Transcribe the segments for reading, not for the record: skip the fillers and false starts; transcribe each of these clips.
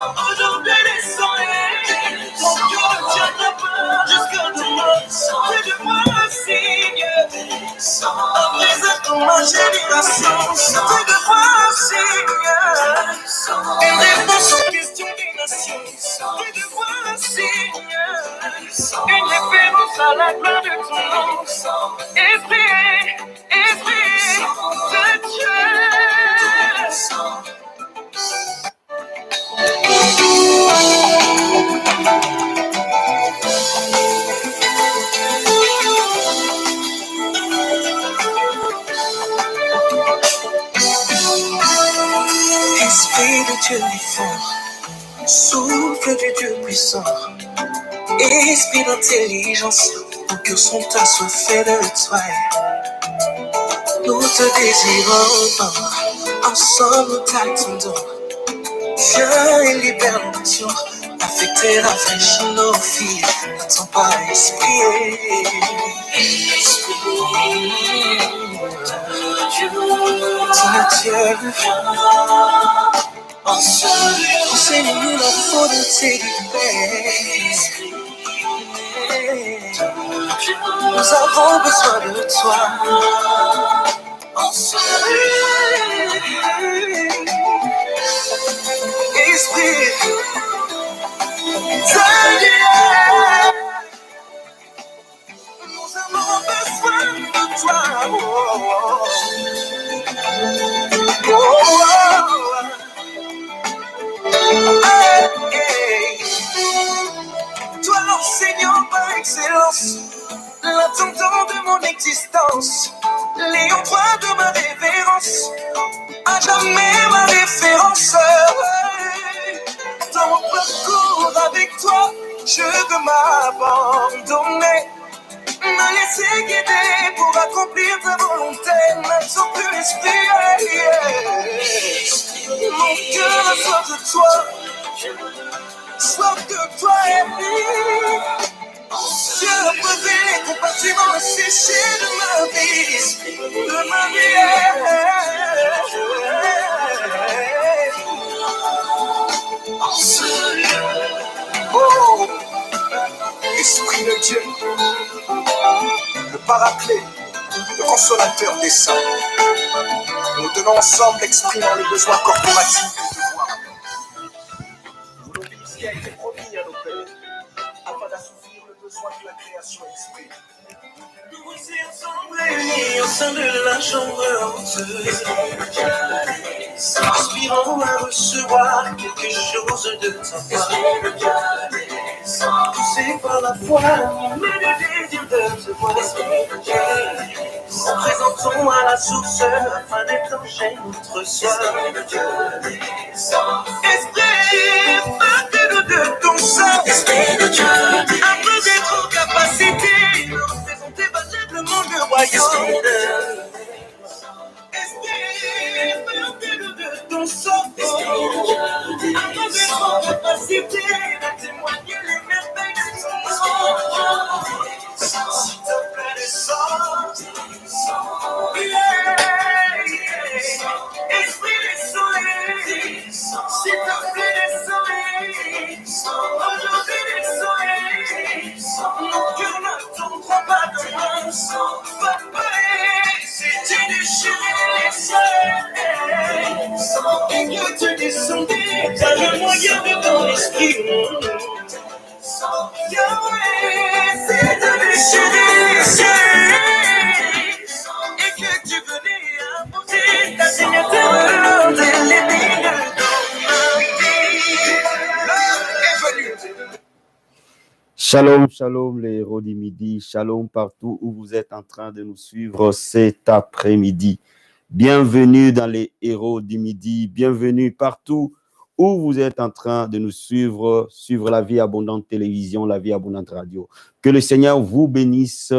Aujourd'hui les soleils, mon cœur ne tiendra pas jusqu'à demain. Fais-de-moi un signe, un présent pour ma génération. Fais-de-moi un signe, une réponse aux questions des nations. Fais-de-moi un signe, une référence à la gloire de ton nom. Esprit de Dieu. Esprit de Dieu vivant, souffle de Dieu puissant, esprit d'intelligence, nos cœurs sont assoiffés de toi. Nous te désirons, ensemble nous t'attendons. Viens et libère nos nations, affecter, rafraîchir nos filles, n'attends pas esprit. Dieu, enseigne-nous la faute de nous avons besoin de toi. Esprit de Dieu, nous avons besoin de toi. Toi l'enseignant par excellence, l'attendant de mon existence, l'ayant droit de ma révérence, à jamais ma référence. Dans mon parcours avec toi, je veux m'abandonner, me laisser guider pour accomplir ta volonté. N'attends plus l'esprit, mon cœur a soif de toi, soif de toi. Dieu a posé les compartiments asséchés de ma vie, de ma vie. Oh, Esprit de Dieu, le paraclet, le consolateur des saints, nous tenons ensemble exprimant les besoins corporatifs de devoir. Nous l'obéissons ce qui a été promis à nos pères, afin d'assouvir le besoin que la création exprime. Nous voici ensemble réunis au sein de la chambre haute, aspirant à recevoir quelque chose de ta part. Poussé par la foi, mais le désir de te voir. Nous présentons à la source afin d'étancher notre soif. Esprit, portez-nous de ton sang. Esprit de Dieu, un peu d'être capacité de représenter valablement le royaume. Esprit, portez-nous de ton sang. Un peu d'être capacité de témoigner les merveilles de ton nom. S'il te plaît, descends. Esprit des soleils, s'il te plaît, descends. Aujourd'hui des soleils, mon cœur n'attendra pas demain. Papa, si tu déchirais les soleils, et que tu descendais, t'as le moyen de ton esprit. Yahweh, si tu déchirais les soleils, et que tu venais apporter ta signature de l'épée de ton vie. Shalom, shalom les héros du midi, shalom partout où vous êtes en train de nous suivre cet après-midi. Bienvenue dans les héros du midi, bienvenue partout où vous êtes en train de nous suivre la Vie Abondante Télévision, la Vie Abondante Radio. Que le Seigneur vous bénisse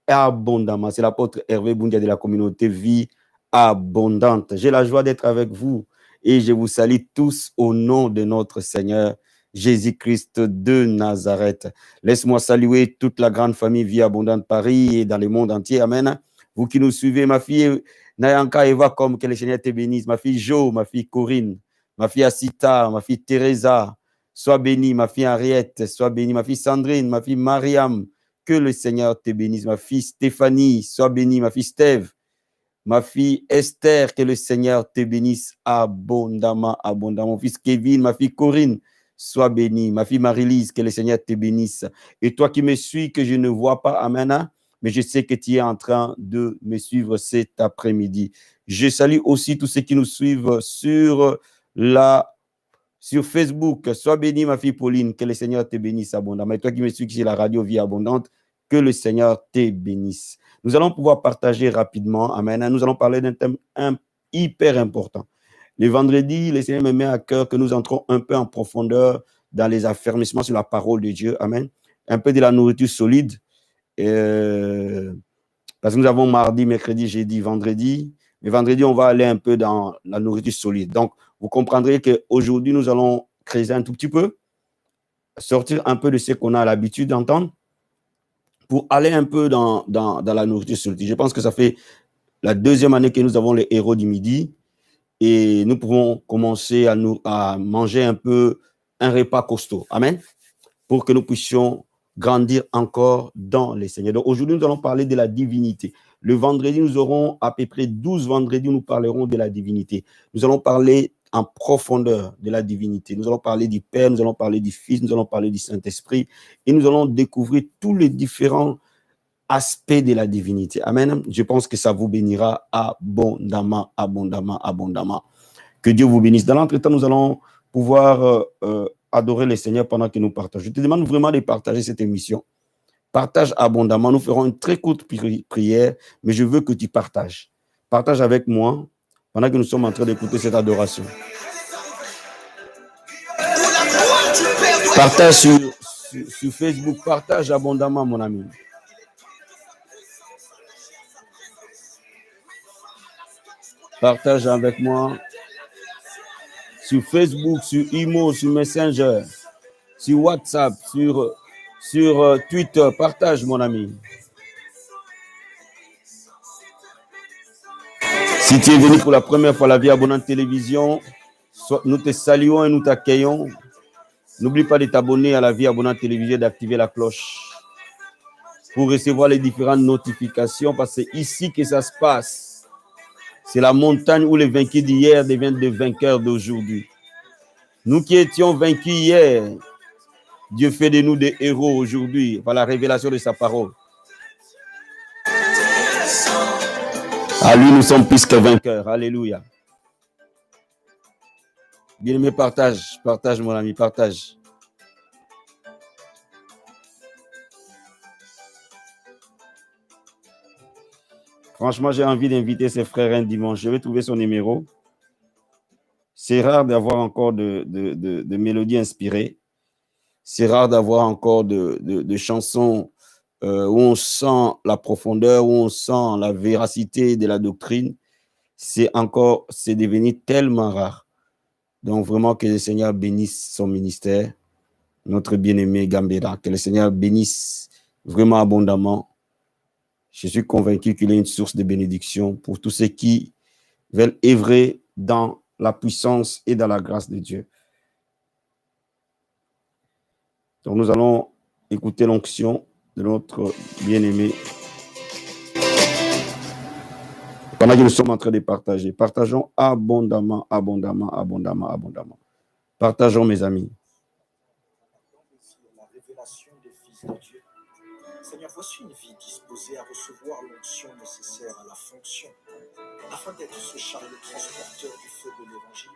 abondamment. C'est l'apôtre Hervé Boundia de la communauté Vie Abondante. J'ai la joie d'être avec vous et je vous salue tous au nom de notre Seigneur Jésus-Christ de Nazareth. Laisse-moi saluer toute la grande famille Vie Abondante Paris et dans le monde entier. Amen. Vous qui nous suivez, ma fille Nayanka Eva, comme que le Seigneur te bénisse, ma fille Jo, ma fille Corinne, ma fille Asita, ma fille Teresa, sois bénie, ma fille Henriette, sois bénie, ma fille Sandrine, ma fille Mariam, que le Seigneur te bénisse, ma fille Stéphanie, sois bénie, ma fille Steve, ma fille Esther, que le Seigneur te bénisse abondamment, abondamment, mon fils Kevin, ma fille Corinne, sois bénie, ma fille Marie-Lise, que le Seigneur te bénisse, et toi qui me suis, que je ne vois pas, amen, mais je sais que tu es en train de me suivre cet après-midi. Je salue aussi tous ceux qui nous suivent sur Facebook. Sois bénie, ma fille Pauline, que le Seigneur te bénisse abondamment. Et toi qui me suis sur la radio Vie Abondante, que le Seigneur te bénisse. Nous allons pouvoir partager rapidement. Amen. Nous allons parler d'un thème hyper important. Le vendredi, le Seigneur me met à cœur que nous entrons un peu en profondeur dans les affermissements sur la parole de Dieu. Amen. Un peu de la nourriture solide. Parce que nous avons mardi, mercredi, jeudi, vendredi. Mais vendredi, on va aller un peu dans la nourriture solide. Donc, vous comprendrez qu'aujourd'hui, nous allons creuser un tout petit peu, sortir un peu de ce qu'on a l'habitude d'entendre pour aller un peu dans la nourriture solide. Je pense que ça fait la deuxième année que nous avons les héros du midi et nous pouvons commencer à manger un peu un repas costaud. Amen. Pour que nous puissions grandir encore dans les Seigneurs. Donc aujourd'hui, nous allons parler de la divinité. Le vendredi, nous aurons à peu près 12 vendredis où nous parlerons de la divinité. Nous allons parler en profondeur de la divinité. Nous allons parler du Père, nous allons parler du Fils, nous allons parler du Saint-Esprit et nous allons découvrir tous les différents aspects de la divinité. Amen. Je pense que ça vous bénira abondamment, abondamment, abondamment. Que Dieu vous bénisse. Dans l'entretemps, nous allons pouvoir adorer le Seigneur pendant que nous partageons. Je te demande vraiment de partager cette émission. Partage abondamment. Nous ferons une très courte prière, mais je veux que tu partages. Partage avec moi pendant que nous sommes en train d'écouter cette adoration. Partage sur Facebook. Partage abondamment, mon ami. Partage avec moi sur Facebook, sur Imo, sur Messenger, sur WhatsApp, sur Twitter. Partage, mon ami. Si tu es venu pour la première fois à la Vie Abondante Télévision, nous te saluons et nous t'accueillons. N'oublie pas de t'abonner à la Vie Abondante Télévision et d'activer la cloche pour recevoir les différentes notifications parce que c'est ici que ça se passe. C'est la montagne où les vaincus d'hier deviennent des vainqueurs d'aujourd'hui. Nous qui étions vaincus hier, Dieu fait de nous des héros aujourd'hui par la révélation de sa parole. À lui, nous sommes plus que vainqueurs. Alléluia. Bien-aimé, partage, mon ami, partage. Franchement, j'ai envie d'inviter ses frères un dimanche. Je vais trouver son numéro. C'est rare d'avoir encore de mélodies inspirées. C'est rare d'avoir encore de chansons où on sent la profondeur, où on sent la véracité de la doctrine. C'est devenu tellement rare. Donc vraiment que le Seigneur bénisse son ministère, notre bien-aimé Gambera, que le Seigneur bénisse vraiment abondamment. Je suis convaincu qu'il est une source de bénédiction pour tous ceux qui veulent œuvrer dans la puissance et dans la grâce de Dieu. Donc nous allons écouter l'onction de notre bien-aimé. Pendant que nous sommes en train de partager, partageons abondamment, abondamment, abondamment, abondamment. Partageons, mes amis. La révélation des fils de Dieu. Seigneur, voici une vie disposée à recevoir l'onction nécessaire à la fonction, afin d'être ce chariot transporteur du feu de l'évangile,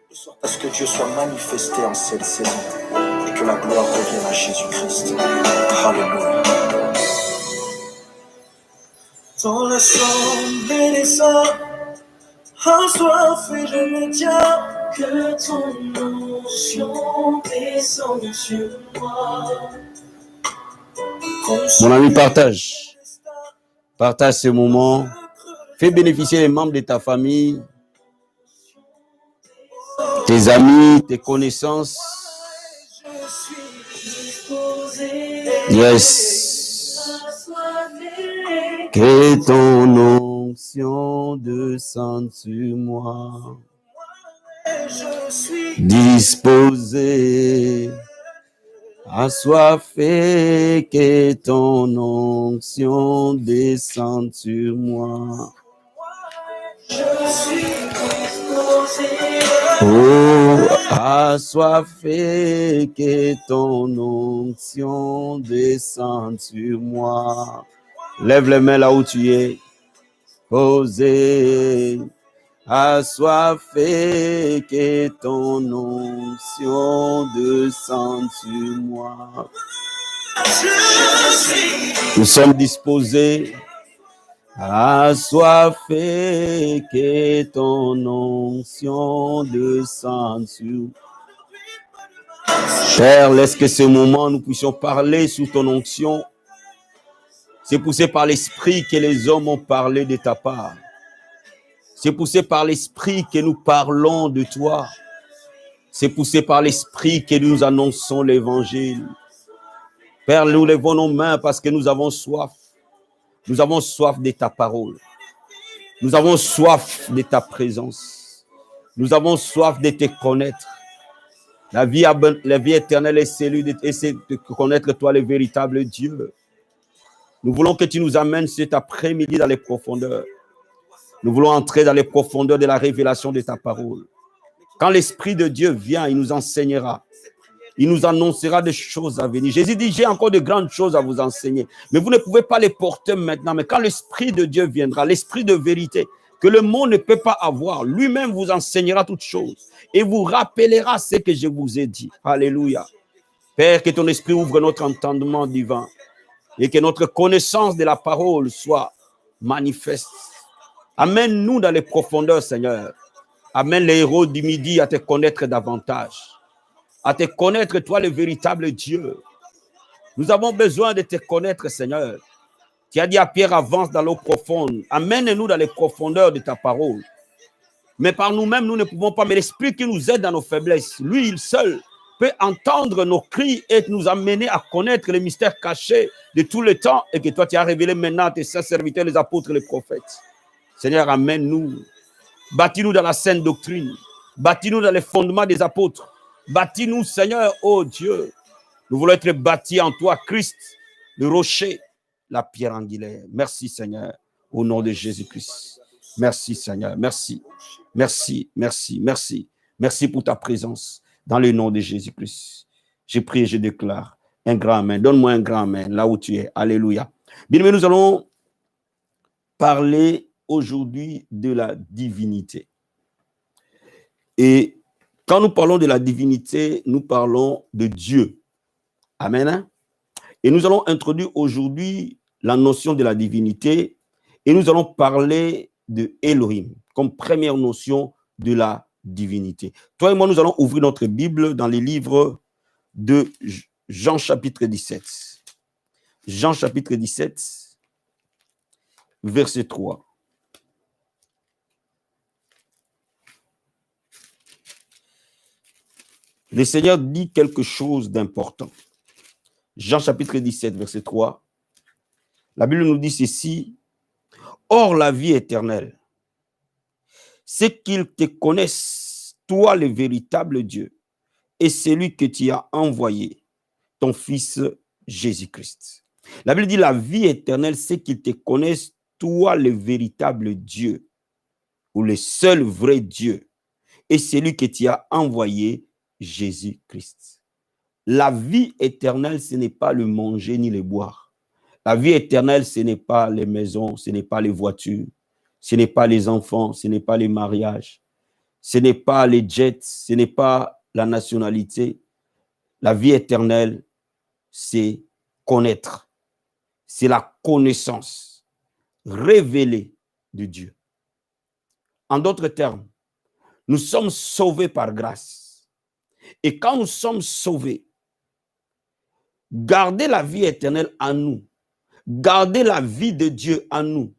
de sorte à ce que Dieu soit manifesté en cette saison et que la gloire revienne à Jésus-Christ. Alléluia. Ton assemblée descend, un soif et je me tiens, que ton onction descende sur moi. Mon ami, partage. Partage ce moment. Fais bénéficier les membres de ta famille, tes amis, tes connaissances. Yes. Que ton onction descende sur moi. disposé, assoiffé, que ton onction descende sur moi. Oh, assoiffé, que ton onction descende sur moi. Lève les mains là où tu es. Posé, assoiffé, que ton onction descende sur moi. Nous sommes disposés, assoiffé, que ton onction descende sur moi. Père, laisse que ce moment nous puissions parler sous ton onction. C'est poussé par l'Esprit que les hommes ont parlé de ta part. C'est poussé par l'Esprit que nous parlons de toi. C'est poussé par l'Esprit que nous annonçons l'Évangile. Père, nous levons nos mains parce que nous avons soif. Nous avons soif de ta parole. Nous avons soif de ta présence. Nous avons soif de te connaître. La vie éternelle est celle de connaître toi, le véritable Dieu. Nous voulons que tu nous amènes cet après-midi dans les profondeurs. Nous voulons entrer dans les profondeurs de la révélation de ta parole. Quand l'Esprit de Dieu vient, il nous enseignera. Il nous annoncera des choses à venir. Jésus dit, j'ai encore de grandes choses à vous enseigner. Mais vous ne pouvez pas les porter maintenant. Mais quand l'Esprit de Dieu viendra, l'Esprit de vérité, que le monde ne peut pas avoir, lui-même vous enseignera toutes choses et vous rappellera ce que je vous ai dit. Alléluia. Père, que ton Esprit ouvre notre entendement divin et que notre connaissance de la parole soit manifeste. Amène-nous dans les profondeurs, Seigneur. Amène les héros du midi à te connaître davantage, à te connaître, toi, le véritable Dieu. Nous avons besoin de te connaître, Seigneur. Tu as dit à Pierre, avance dans l'eau profonde. Amène-nous dans les profondeurs de ta parole. Mais par nous-mêmes, nous ne pouvons pas. Mais l'Esprit qui nous aide dans nos faiblesses, lui, il seul, peut entendre nos cris et nous amener à connaître les mystères cachés de tout le temps et que toi, tu as révélé maintenant à tes saints serviteurs, les apôtres, les prophètes. Seigneur, amène-nous. Bâtis-nous dans la sainte doctrine. Bâtis-nous dans les fondements des apôtres. Bâtis-nous, Seigneur, oh Dieu. Nous voulons être bâtis en toi, Christ, le rocher, la pierre angulaire. Merci, Seigneur, au nom de Jésus-Christ. Merci, Seigneur. Merci. Merci, merci, merci. Merci pour ta présence dans le nom de Jésus-Christ. Je prie et je déclare un grand amen. Donne-moi un grand amen là où tu es. Alléluia. Bien, mais nous allons parler aujourd'hui de la divinité. Et quand nous parlons de la divinité, nous parlons de Dieu. Amen. Et nous allons introduire aujourd'hui la notion de la divinité et nous allons parler de Elohim comme première notion de la divinité. Toi et moi, nous allons ouvrir notre Bible dans les livres de Jean chapitre 17. Jean chapitre 17, verset 3. Le Seigneur dit quelque chose d'important. Jean chapitre 17, verset 3. La Bible nous dit ceci. Or, la vie éternelle, c'est qu'ils te connaissent, toi le véritable Dieu, et celui que tu as envoyé, ton Fils Jésus-Christ. La Bible dit la vie éternelle, c'est qu'ils te connaissent, toi le véritable Dieu, ou le seul vrai Dieu, et celui que tu as envoyé, Jésus-Christ. La vie éternelle, ce n'est pas le manger ni le boire. La vie éternelle, ce n'est pas les maisons, ce n'est pas les voitures, ce n'est pas les enfants, ce n'est pas les mariages, ce n'est pas les jets, ce n'est pas la nationalité. La vie éternelle, c'est connaître. C'est la connaissance révélée de Dieu. En d'autres termes, nous sommes sauvés par grâce. Et quand nous sommes sauvés, garder la vie éternelle en nous, garder la vie de Dieu en nous,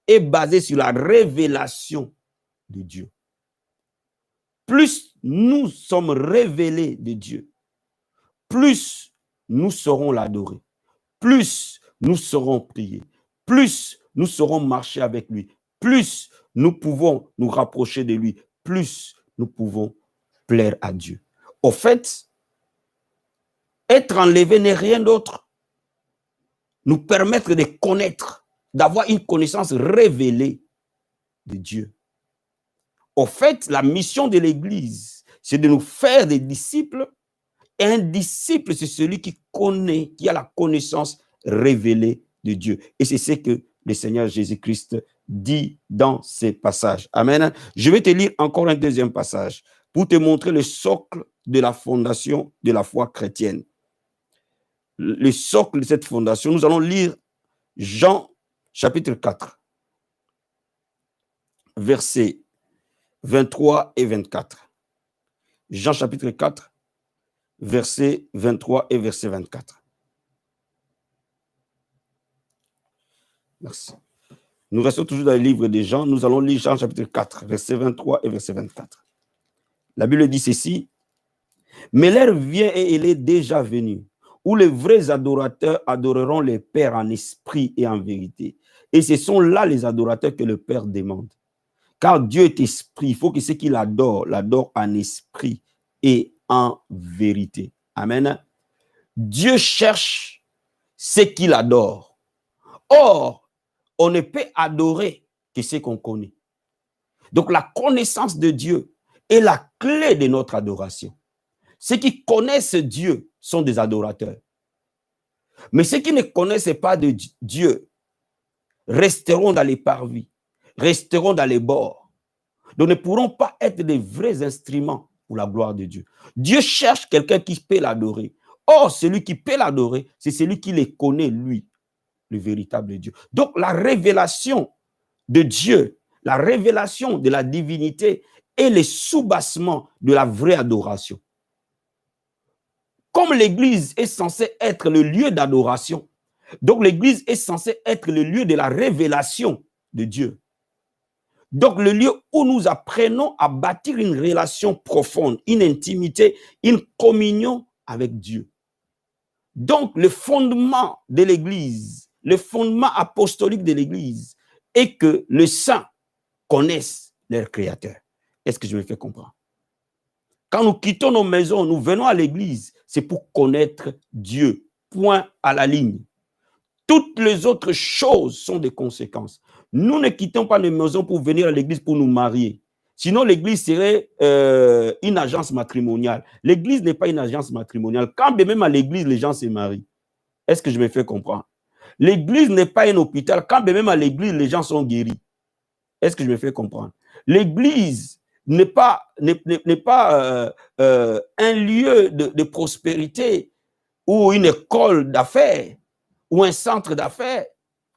est basé sur la révélation de Dieu. Plus nous sommes révélés de Dieu, plus nous saurons l'adorer, plus nous saurons prier, plus nous saurons marcher avec lui, plus nous pouvons nous rapprocher de lui, plus nous pouvons plaire à Dieu. Au fait, être enlevé n'est rien d'autre. Nous permettre de connaître, d'avoir une connaissance révélée de Dieu. Au fait, la mission de l'Église, c'est de nous faire des disciples. Et un disciple, c'est celui qui connaît, qui a la connaissance révélée de Dieu. Et c'est ce que le Seigneur Jésus-Christ dit dans ces passages. Amen. Je vais te lire encore un deuxième passage pour te montrer le socle de la fondation de la foi chrétienne. Le socle de cette fondation, nous allons lire Jean chapitre 4, versets 23 et 24. Jean chapitre 4, versets 23 et verset 24. Merci. Nous restons toujours dans le livre de Jean. Nous allons lire Jean chapitre 4, verset 23 et verset 24. La Bible dit ceci. Mais l'heure vient et elle est déjà venue, où les vrais adorateurs adoreront le Père en esprit et en vérité. Et ce sont là les adorateurs que le Père demande. Car Dieu est esprit, il faut que ceux qui l'adorent en esprit et en vérité. Amen. Dieu cherche ceux qui l'adorent. Or, on ne peut adorer que ce qu'on connaît. Donc, la connaissance de Dieu est la clé de notre adoration. Ceux qui connaissent Dieu sont des adorateurs. Mais ceux qui ne connaissent pas de Dieu resteront dans les parvis, resteront dans les bords. Donc, ne pourront pas être des vrais instruments pour la gloire de Dieu. Dieu cherche quelqu'un qui peut l'adorer. Or, celui qui peut l'adorer, c'est celui qui le connaît, lui, le véritable Dieu. Donc, la révélation de Dieu, la révélation de la divinité est le soubassement de la vraie adoration. Comme l'Église est censée être le lieu d'adoration, donc l'Église est censée être le lieu de la révélation de Dieu. Donc le lieu où nous apprenons à bâtir une relation profonde, une intimité, une communion avec Dieu. Donc le fondement de l'Église, le fondement apostolique de l'Église est que les saints connaissent leur Créateur. Est-ce que je me fais comprendre? Quand nous quittons nos maisons, nous venons à l'église, c'est pour connaître Dieu. Point à la ligne. Toutes les autres choses sont des conséquences. Nous ne quittons pas nos maisons pour venir à l'église pour nous marier. Sinon, l'église serait une agence matrimoniale. L'église n'est pas une agence matrimoniale. Quand bien même à l'église, les gens se marient. Est-ce que je me fais comprendre? L'église n'est pas un hôpital. Quand bien même à l'église, les gens sont guéris. Est-ce que je me fais comprendre? L'église n'est pas un lieu de prospérité ou une école d'affaires ou un centre d'affaires.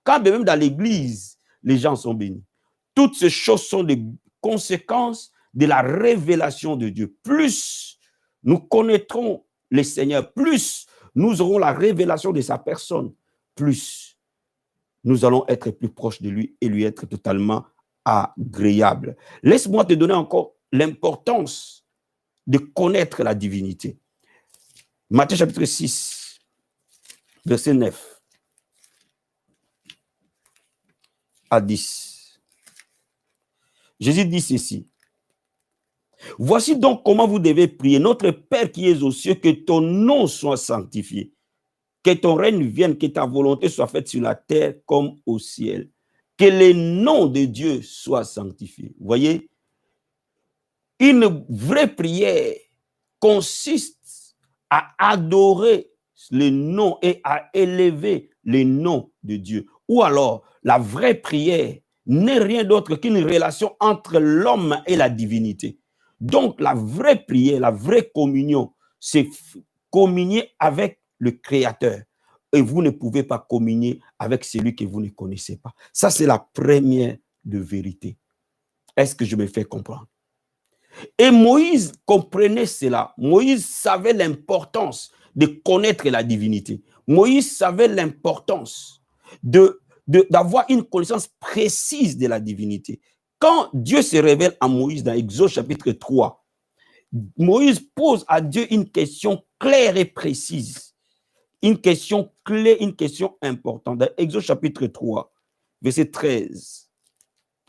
Quand même dans l'église, les gens sont bénis. Toutes ces choses sont des conséquences de la révélation de Dieu. Plus nous connaîtrons le Seigneur, plus nous aurons la révélation de sa personne, plus nous allons être plus proches de lui et lui être totalement agréable. Laisse-moi te donner encore l'importance de connaître la divinité. Matthieu chapitre 6, verset 9 à 10. Jésus dit ceci. Voici donc comment vous devez prier. Notre Père qui es aux cieux, que ton nom soit sanctifié. Que ton règne vienne, que ta volonté soit faite sur la terre comme au ciel. Que le nom de Dieu soit sanctifié. Vous voyez, une vraie prière consiste à adorer le nom et à élever le nom de Dieu. Ou alors, la vraie prière n'est rien d'autre qu'une relation entre l'homme et la divinité. Donc, la vraie prière, la vraie communion, c'est communier avec le Créateur. Et vous ne pouvez pas communier avec celui que vous ne connaissez pas. Ça, c'est la première de vérité. Est-ce que je me fais comprendre? Et Moïse comprenait cela. Moïse savait l'importance de connaître la divinité. Moïse savait l'importance d'avoir une connaissance précise de la divinité. Quand Dieu se révèle à Moïse dans Exode chapitre 3, Moïse pose à Dieu une question claire et précise. Une question clé, une question importante. Dans Exode chapitre 3, verset 13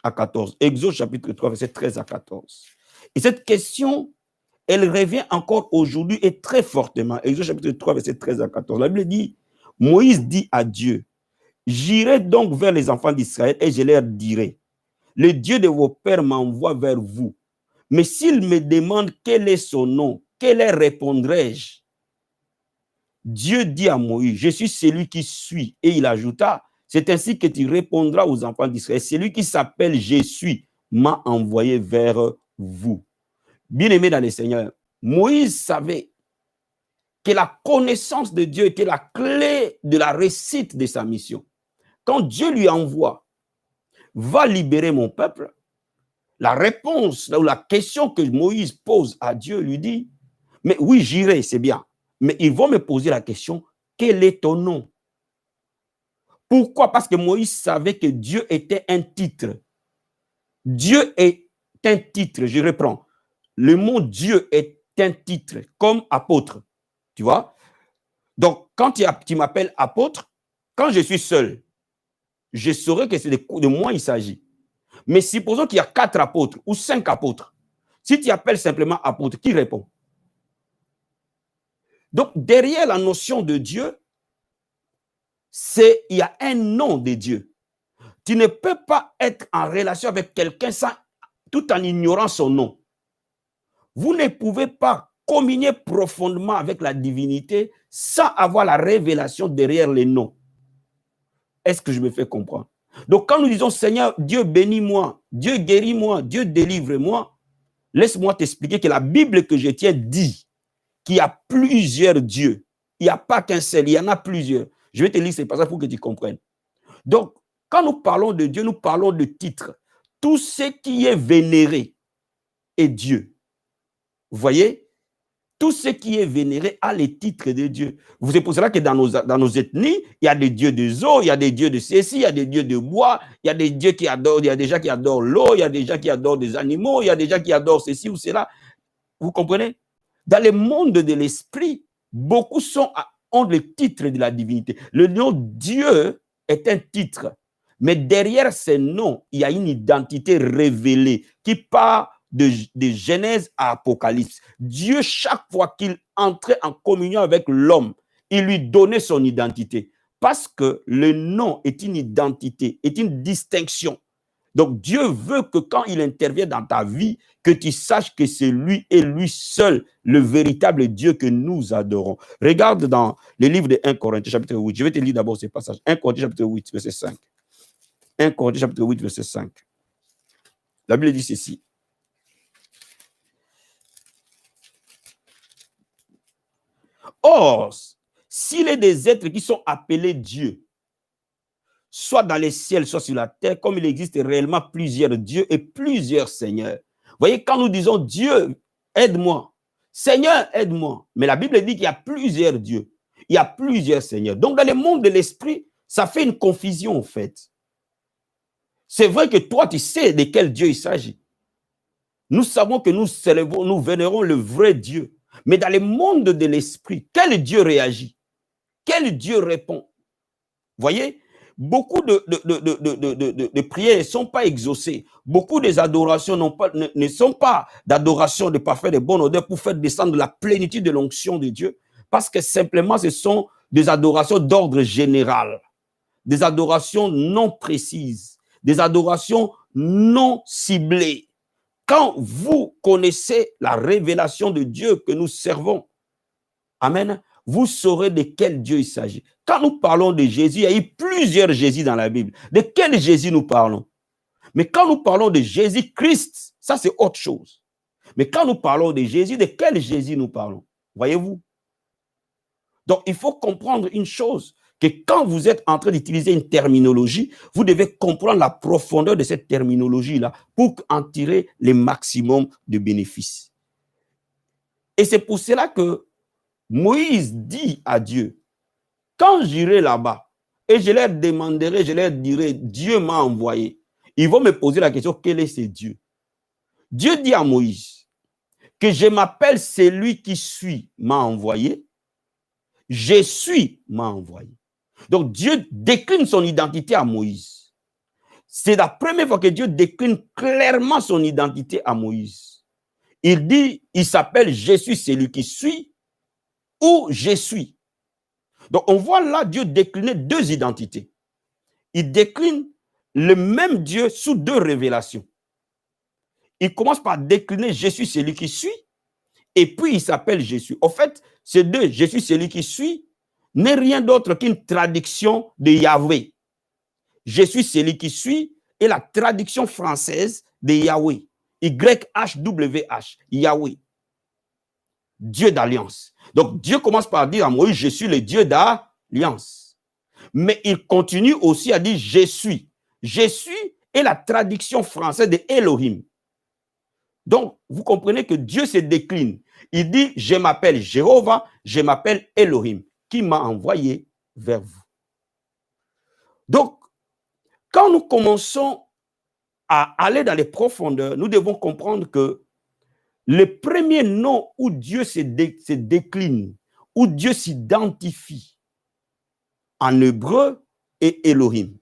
à 14. Exode chapitre 3, verset 13 à 14. Et cette question, elle revient encore aujourd'hui et très fortement. Exode chapitre 3, verset 13 à 14. La Bible dit, Moïse dit à Dieu, j'irai donc vers les enfants d'Israël et je leur dirai, le Dieu de vos pères m'envoie vers vous. Mais s'ils me demandent quel est son nom, que leur répondrai-je? Dieu dit à Moïse, je suis celui qui suis. Et il ajouta, c'est ainsi que tu répondras aux enfants d'Israël. Celui qui s'appelle je suis m'a envoyé vers vous. Bien-aimé dans le Seigneur, Moïse savait que la connaissance de Dieu était la clé de la réussite de sa mission. Quand Dieu lui envoie, va libérer mon peuple, la réponse ou la question que Moïse pose à Dieu lui dit, mais oui, j'irai, c'est bien. Mais ils vont me poser la question, quel est ton nom? Pourquoi? Parce que Moïse savait que Dieu était un titre. Dieu est un titre, je reprends. Le mot Dieu est un titre, comme apôtre. Tu vois? Donc, quand tu m'appelles apôtre, quand je suis seul, je saurais que c'est de moi il s'agit. Mais supposons qu'il y a 4 apôtres ou 5 apôtres. Si tu appelles simplement apôtre, qui répond? Donc, derrière la notion de Dieu, il y a un nom de Dieu. Tu ne peux pas être en relation avec quelqu'un tout en ignorant son nom. Vous ne pouvez pas communier profondément avec la divinité sans avoir la révélation derrière les noms. Est-ce que je me fais comprendre? Donc, quand nous disons Seigneur, Dieu bénis-moi, Dieu guéris-moi, Dieu délivre-moi, laisse-moi t'expliquer que la Bible que je tiens dit qu'il y a plusieurs dieux. Il n'y a pas qu'un seul, il y en a plusieurs. Je vais te lire ces passages pour que tu comprennes. Donc, quand nous parlons de Dieu, nous parlons de titres. Tout ce qui est vénéré est Dieu. Vous voyez? Tout ce qui est vénéré a les titres de Dieu. C'est pour cela que dans nos ethnies, il y a des dieux de eau, il y a des dieux de ceci, il y a des dieux de bois, il y a des dieux qui adorent, il y a des gens qui adorent l'eau, il y a des gens qui adorent des animaux, il y a des gens qui adorent ceci ou cela. Vous comprenez? Dans le monde de l'esprit, beaucoup ont le titre de la divinité. Le nom Dieu est un titre. Mais derrière ces noms, il y a une identité révélée qui part de Genèse à Apocalypse. Dieu, chaque fois qu'il entrait en communion avec l'homme, il lui donnait son identité. Parce que le nom est une identité, est une distinction. Donc Dieu veut que quand il intervient dans ta vie, que tu saches que c'est lui et lui seul le véritable Dieu que nous adorons. Regarde dans le livre de 1 Corinthiens chapitre 8. Je vais te lire d'abord ce passage. 1 Corinthiens chapitre 8, verset 5. 1 Corinthiens chapitre 8, verset 5. La Bible dit ceci. Or, s'il est des êtres qui sont appelés Dieu, soit dans les ciels, soit sur la terre, comme il existe réellement plusieurs dieux et plusieurs seigneurs. Vous voyez, quand nous disons Dieu, aide-moi, Seigneur, aide-moi, mais la Bible dit qu'il y a plusieurs dieux, il y a plusieurs seigneurs. Donc, dans le monde de l'esprit, ça fait une confusion, en fait. C'est vrai que toi, tu sais de quel Dieu il s'agit. Nous savons que nous vénérons le vrai Dieu. Mais dans le monde de l'esprit, quel Dieu réagit? Quel Dieu répond? Vous voyez? Beaucoup de prières ne sont pas exaucées. Beaucoup des adorations ne sont pas d'adoration de parfait, de bonne odeur pour faire descendre la plénitude de l'onction de Dieu. Parce que simplement, ce sont des adorations d'ordre général. Des adorations non précises. Des adorations non ciblées. Quand vous connaissez la révélation de Dieu que nous servons, amen, vous saurez de quel Dieu il s'agit. Quand nous parlons de Jésus, il y a eu plusieurs Jésus dans la Bible. De quel Jésus nous parlons? Mais quand nous parlons de Jésus-Christ, ça c'est autre chose. Mais quand nous parlons de Jésus, de quel Jésus nous parlons? Voyez-vous? Donc il faut comprendre une chose, que quand vous êtes en train d'utiliser une terminologie, vous devez comprendre la profondeur de cette terminologie-là pour en tirer le maximum de bénéfices. Et c'est pour cela que Moïse dit à Dieu, quand j'irai là-bas et je leur demanderai, je leur dirai, Dieu m'a envoyé, ils vont me poser la question, quel est ce Dieu? Dieu dit à Moïse que je m'appelle celui qui suis m'a envoyé, je suis m'a envoyé. Donc Dieu décline son identité à Moïse. C'est la première fois que Dieu décline clairement son identité à Moïse. Il dit, il s'appelle je suis celui qui suis ou je suis. Donc, on voit là Dieu décliner deux identités. Il décline le même Dieu sous deux révélations. Il commence par décliner je suis celui qui suis et puis il s'appelle je suis. En fait, ces deux, je suis celui qui suis, n'est rien d'autre qu'une traduction de Yahweh. Je suis celui qui suis est la traduction française de Yahweh. YHWH, Yahweh. Dieu d'alliance. Donc Dieu commence par dire à Moïse, je suis le Dieu d'alliance. Mais il continue aussi à dire je suis. Je suis est la traduction française de Elohim. Donc, vous comprenez que Dieu se décline. Il dit, je m'appelle Jéhovah, je m'appelle Elohim, qui m'a envoyé vers vous. Donc, quand nous commençons à aller dans les profondeurs, nous devons comprendre que le premier nom où Dieu se décline, où Dieu s'identifie en hébreu est Elohim.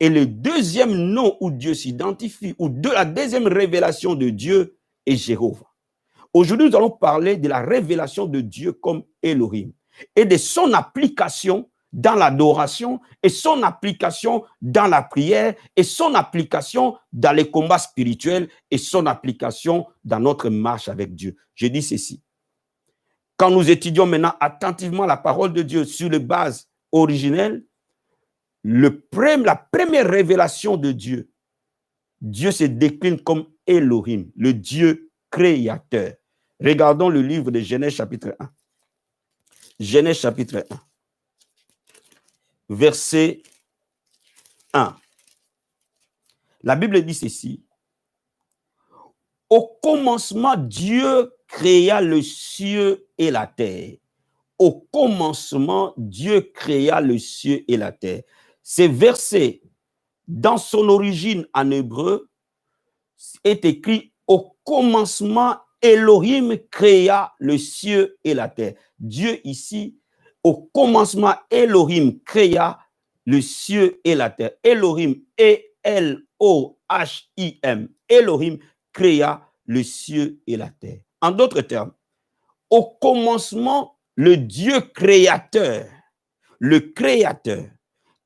Et le deuxième nom où Dieu s'identifie, ou de la deuxième révélation de Dieu est Jéhovah. Aujourd'hui, nous allons parler de la révélation de Dieu comme Elohim et de son application dans l'adoration et son application dans la prière et son application dans les combats spirituels et son application dans notre marche avec Dieu. Je dis ceci. Quand nous étudions maintenant attentivement la parole de Dieu sur les bases originelles, la première révélation de Dieu, Dieu se décline comme Elohim, le Dieu créateur. Regardons le livre de Genèse chapitre 1. Genèse chapitre 1. Verset 1. La Bible dit ceci. Au commencement, Dieu créa le ciel et la terre. Au commencement, Dieu créa le ciel et la terre. Ce verset, dans son origine en hébreu, est écrit au commencement, Elohim créa le ciel et la terre. Dieu ici, au commencement, Elohim créa le ciel et la terre. Elohim, E-L-O-H-I-M. Elohim créa le ciel et la terre. En d'autres termes, au commencement, le Dieu créateur, le créateur,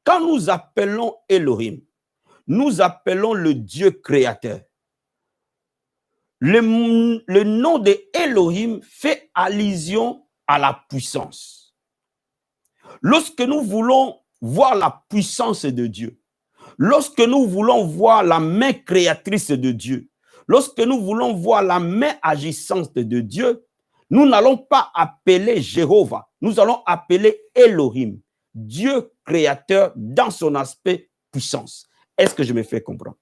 quand nous appelons Elohim, nous appelons le Dieu créateur. Le nom de Elohim fait allusion à la puissance. Lorsque nous voulons voir la puissance de Dieu, lorsque nous voulons voir la main créatrice de Dieu, lorsque nous voulons voir la main agissante de Dieu, nous n'allons pas appeler Jéhovah, nous allons appeler Elohim, Dieu créateur dans son aspect puissance. Est-ce que je me fais comprendre?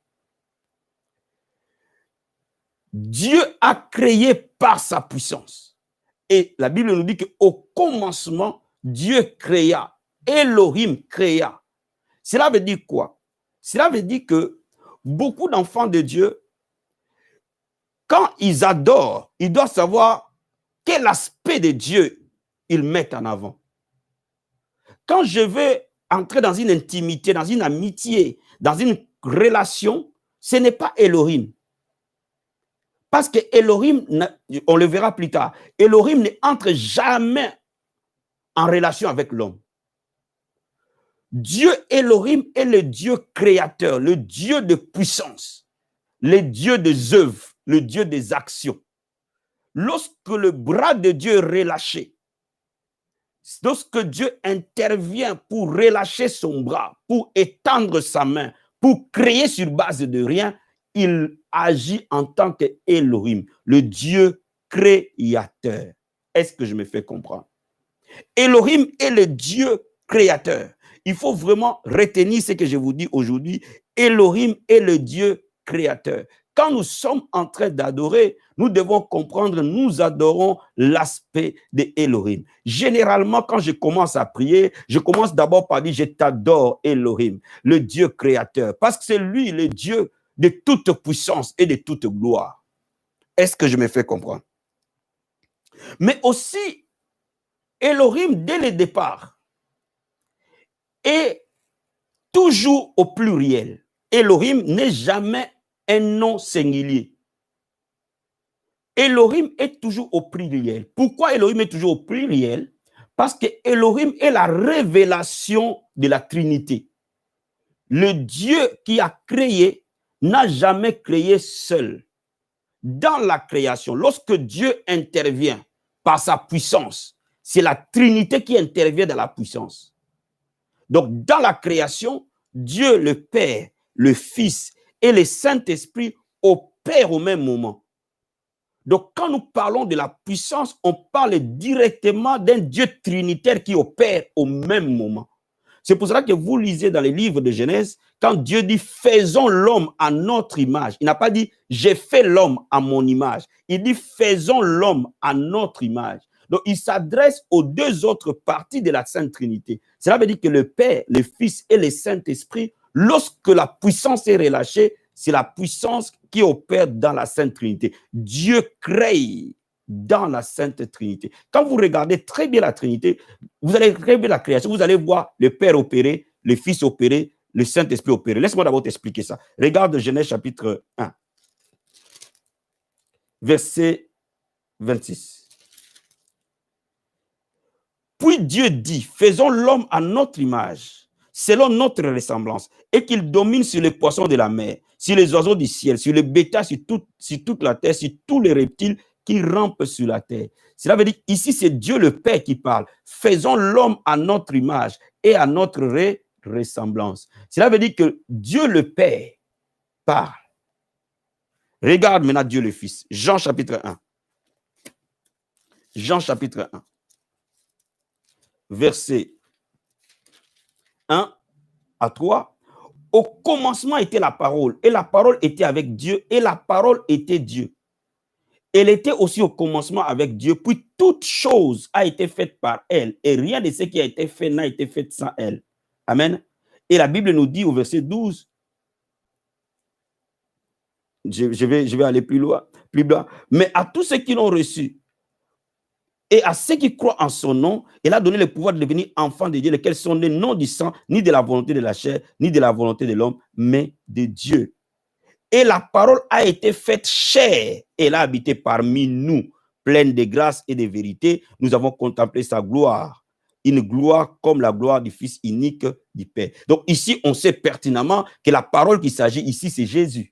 Dieu a créé par sa puissance. Et la Bible nous dit qu'au commencement, Dieu créa, Elohim créa. Cela veut dire quoi? Cela veut dire que beaucoup d'enfants de Dieu, quand ils adorent, ils doivent savoir quel aspect de Dieu ils mettent en avant. Quand je vais entrer dans une intimité, dans une amitié, dans une relation, ce n'est pas Elohim. Parce que Elohim, on le verra plus tard, Elohim n'entre jamais en relation avec l'homme. Dieu Elohim est le Dieu créateur, le Dieu de puissance, le Dieu des œuvres, le Dieu des actions. Lorsque le bras de Dieu est relâché, lorsque Dieu intervient pour relâcher son bras, pour étendre sa main, pour créer sur base de rien, il agit en tant qu'Elohim, le Dieu créateur. Est-ce que je me fais comprendre? Elohim est le Dieu créateur. Il faut vraiment retenir ce que je vous dis aujourd'hui. Elohim est le Dieu créateur. Quand nous sommes en train d'adorer, nous devons comprendre, nous adorons l'aspect de Elohim. Généralement, quand je commence à prier, je commence d'abord par dire, je t'adore Elohim, le Dieu créateur, parce que c'est lui le Dieu de toute puissance et de toute gloire. Est-ce que je me fais comprendre? Mais aussi, Elohim, dès le départ, est toujours au pluriel. Elohim n'est jamais un nom singulier. Elohim est toujours au pluriel. Pourquoi Elohim est toujours au pluriel? Parce que Elohim est la révélation de la Trinité. Le Dieu qui a créé n'a jamais créé seul. Dans la création, lorsque Dieu intervient par sa puissance, c'est la Trinité qui intervient dans la puissance. Donc, dans la création, Dieu le Père, le Fils et le Saint-Esprit opèrent au même moment. Donc, quand nous parlons de la puissance, on parle directement d'un Dieu trinitaire qui opère au même moment. C'est pour cela que vous lisez dans les livres de Genèse, quand Dieu dit « faisons l'homme à notre image », il n'a pas dit « j'ai fait l'homme à mon image ». Il dit « faisons l'homme à notre image ». Donc, il s'adresse aux deux autres parties de la Sainte Trinité. Cela veut dire que le Père, le Fils et le Saint-Esprit, lorsque la puissance est relâchée, c'est la puissance qui opère dans la Sainte Trinité. Dieu crée dans la Sainte Trinité. Quand vous regardez très bien la Trinité, vous allez très bien la création, vous allez voir le Père opérer, le Fils opérer, le Saint-Esprit opérer. Laisse-moi d'abord t'expliquer ça. Regarde Genèse chapitre 1, verset 26. Puis Dieu dit, faisons l'homme à notre image, selon notre ressemblance, et qu'il domine sur les poissons de la mer, sur les oiseaux du ciel, sur les bétails, sur toute la terre, sur tous les reptiles qui rampent sur la terre. Cela veut dire, ici, c'est Dieu le Père qui parle. Faisons l'homme à notre image et à notre ressemblance. Cela veut dire que Dieu le Père parle. Regarde maintenant Dieu le Fils. Jean chapitre 1. Jean chapitre 1. Verset 1 à 3. Au commencement était la parole, et la parole était avec Dieu, et la parole était Dieu. Elle était aussi au commencement avec Dieu, puis toute chose a été faite par elle, et rien de ce qui a été fait n'a été fait sans elle. Amen. Et la Bible nous dit au verset 12, je vais aller plus loin, mais à tous ceux qui l'ont reçu, et à ceux qui croient en son nom, il a donné le pouvoir de devenir enfants de Dieu, lesquels sont nés non du sang, ni de la volonté de la chair, ni de la volonté de l'homme, mais de Dieu. Et la parole a été faite chair, et elle a habité parmi nous, pleine de grâce et de vérité. Nous avons contemplé sa gloire, une gloire comme la gloire du Fils unique du Père. Donc ici, on sait pertinemment que la parole qu'il s'agit ici, c'est Jésus.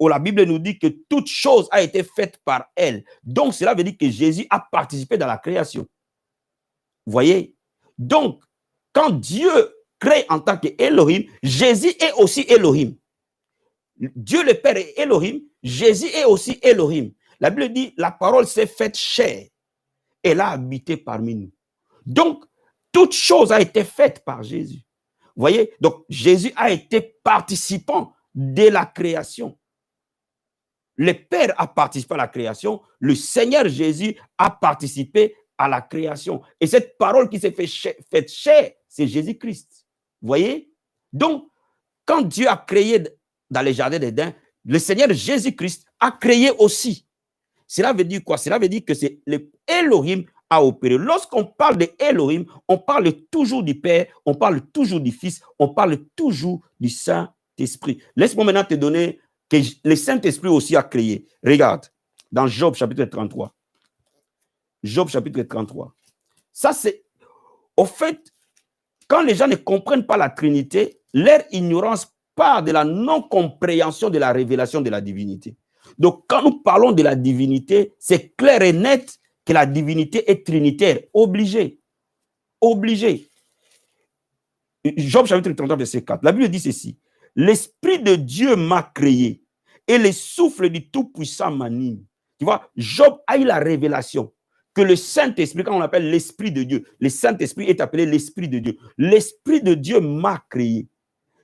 Où la Bible nous dit que toute chose a été faite par elle. Donc, cela veut dire que Jésus a participé dans la création. Vous voyez? Donc, quand Dieu crée en tant qu'Élohim, Jésus est aussi Élohim. Dieu le Père est Élohim, Jésus est aussi Élohim. La Bible dit, la parole s'est faite chair. Elle a habité parmi nous. Donc, toute chose a été faite par Jésus. Vous voyez? Donc, Jésus a été participant de la création. Le Père a participé à la création, le Seigneur Jésus a participé à la création. Et cette parole qui s'est faite chair, c'est Jésus-Christ. Vous voyez? Donc, quand Dieu a créé dans les jardins d'Éden, le Seigneur Jésus-Christ a créé aussi. Cela veut dire quoi? Cela veut dire que c'est Elohim a opéré. Lorsqu'on parle de Elohim, on parle toujours du Père, on parle toujours du Fils, on parle toujours du Saint-Esprit. Laisse-moi maintenant te donner que le Saint-Esprit aussi a créé. Regarde, dans Job chapitre 33. Job chapitre 33. Ça, c'est... Au fait, quand les gens ne comprennent pas la Trinité, leur ignorance part de la non-compréhension de la révélation de la divinité. Donc, quand nous parlons de la divinité, c'est clair et net que la divinité est trinitaire. Obligé. Obligé. Job chapitre 33, verset 4. La Bible dit ceci. L'Esprit de Dieu m'a créé et le souffle du Tout-Puissant m'anime. Tu vois, Job a eu la révélation que le Saint-Esprit, quand on appelle l'Esprit de Dieu, le Saint-Esprit est appelé l'Esprit de Dieu. L'Esprit de Dieu m'a créé.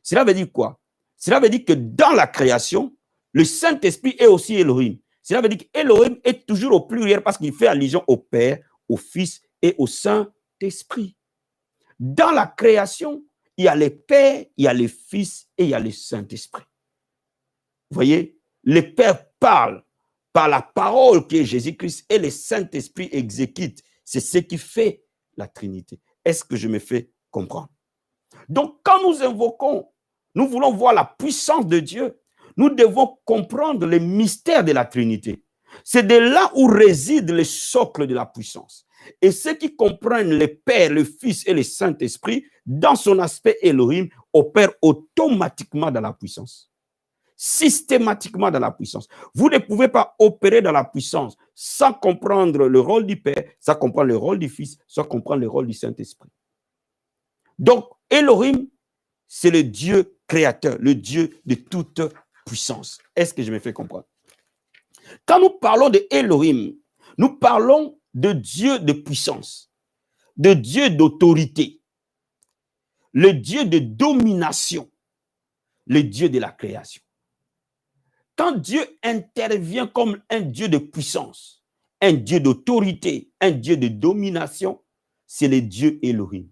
Cela veut dire quoi? Cela veut dire que dans la création, le Saint-Esprit est aussi Elohim. Cela veut dire qu'Elohim est toujours au pluriel parce qu'il fait allusion au Père, au Fils et au Saint-Esprit. Dans la création, il y a le Père, il y a le Fils et il y a le Saint-Esprit. Vous voyez, le Père parle par la parole qui est Jésus-Christ et le Saint-Esprit exécute. C'est ce qui fait la Trinité. Est-ce que je me fais comprendre? Donc, quand nous invoquons, nous voulons voir la puissance de Dieu, nous devons comprendre les mystères de la Trinité. C'est de là où réside le socle de la puissance. Et ceux qui comprennent le Père, le Fils et le Saint-Esprit, dans son aspect Elohim, opèrent automatiquement dans la puissance. Systématiquement dans la puissance. Vous ne pouvez pas opérer dans la puissance sans comprendre le rôle du Père, sans comprendre le rôle du Fils, sans comprendre le rôle du Saint-Esprit. Donc, Elohim, c'est le Dieu créateur, le Dieu de toute puissance. Est-ce que je me fais comprendre? Quand nous parlons de Elohim, nous parlons de Dieu de puissance, de Dieu d'autorité, le Dieu de domination, le Dieu de la création. Quand Dieu intervient comme un Dieu de puissance, un Dieu d'autorité, un Dieu de domination, c'est le Dieu Elohim.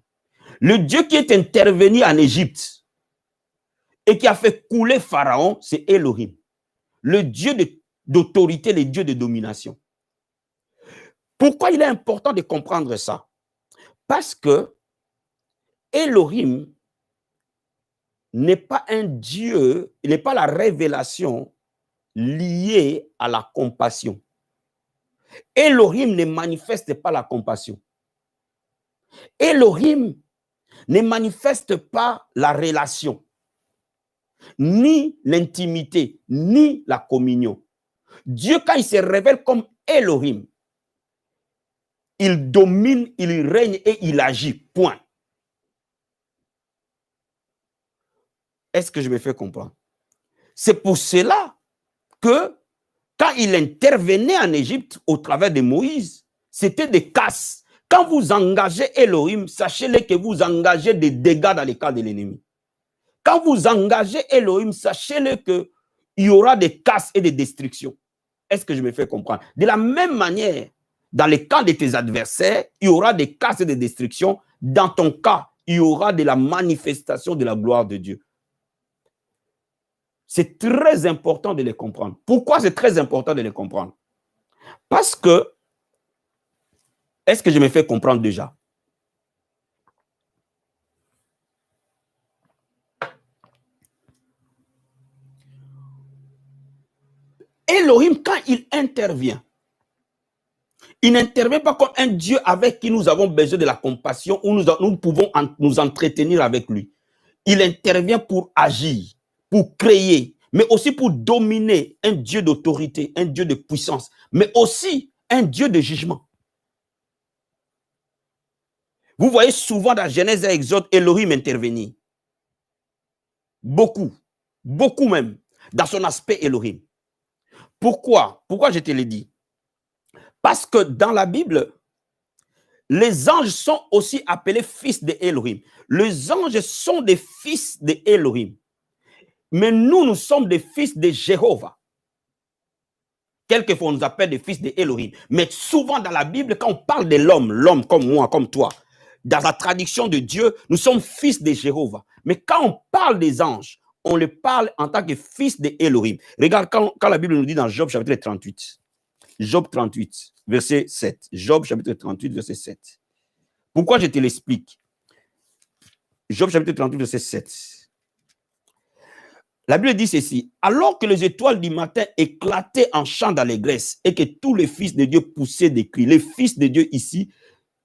Le Dieu qui est intervenu en Égypte et qui a fait couler Pharaon, c'est Elohim. Le Dieu d'autorité, le Dieu de domination. Pourquoi il est important de comprendre ça? Parce que Elohim n'est pas un Dieu, il n'est pas la révélation liée à la compassion. Elohim ne manifeste pas la compassion. Elohim ne manifeste pas la relation, ni l'intimité, ni la communion. Dieu, quand il se révèle comme Elohim, il domine, il règne et il agit. Point. Est-ce que je me fais comprendre? C'est pour cela que quand il intervenait en Égypte au travers de Moïse, c'était des casses. Quand vous engagez Elohim, sachez-le que vous engagez des dégâts dans les cas de l'ennemi. Quand vous engagez Elohim, sachez-le qu'il y aura des casses et des destructions. Est-ce que je me fais comprendre? De la même manière, dans les cas de tes adversaires, il y aura des casses et des destructions. Dans ton cas, il y aura de la manifestation de la gloire de Dieu. C'est très important de les comprendre. Pourquoi c'est très important de les comprendre? Parce que, est-ce que je me fais comprendre déjà? Elohim, quand il intervient, il n'intervient pas comme un Dieu avec qui nous avons besoin de la compassion, où nous pouvons nous entretenir avec lui. Il intervient pour agir, pour créer, mais aussi pour dominer, un Dieu d'autorité, un Dieu de puissance, mais aussi un Dieu de jugement. Vous voyez souvent dans Genèse et Exode, Elohim intervenir. Beaucoup, beaucoup même, dans son aspect Elohim. Pourquoi? Pourquoi je te l'ai dit? Parce que dans la Bible, les anges sont aussi appelés fils de Elohim. Les anges sont des fils de Elohim. Mais nous sommes des fils de Jéhovah. Quelquefois, on nous appelle des fils de Elohim. Mais souvent dans la Bible, quand on parle de l'homme, l'homme comme moi, comme toi, dans la traduction de Dieu, nous sommes fils de Jéhovah. Mais quand on parle des anges, on les parle en tant que fils de Elohim. Regarde quand la Bible nous dit dans Job chapitre 38. Job 38, verset 7. Job chapitre 38, verset 7. Pourquoi je te l'explique? Job chapitre 38, verset 7. La Bible dit ceci: alors que les étoiles du matin éclataient en chant d'allégresse et que tous les fils de Dieu poussaient des cris. Les fils de Dieu ici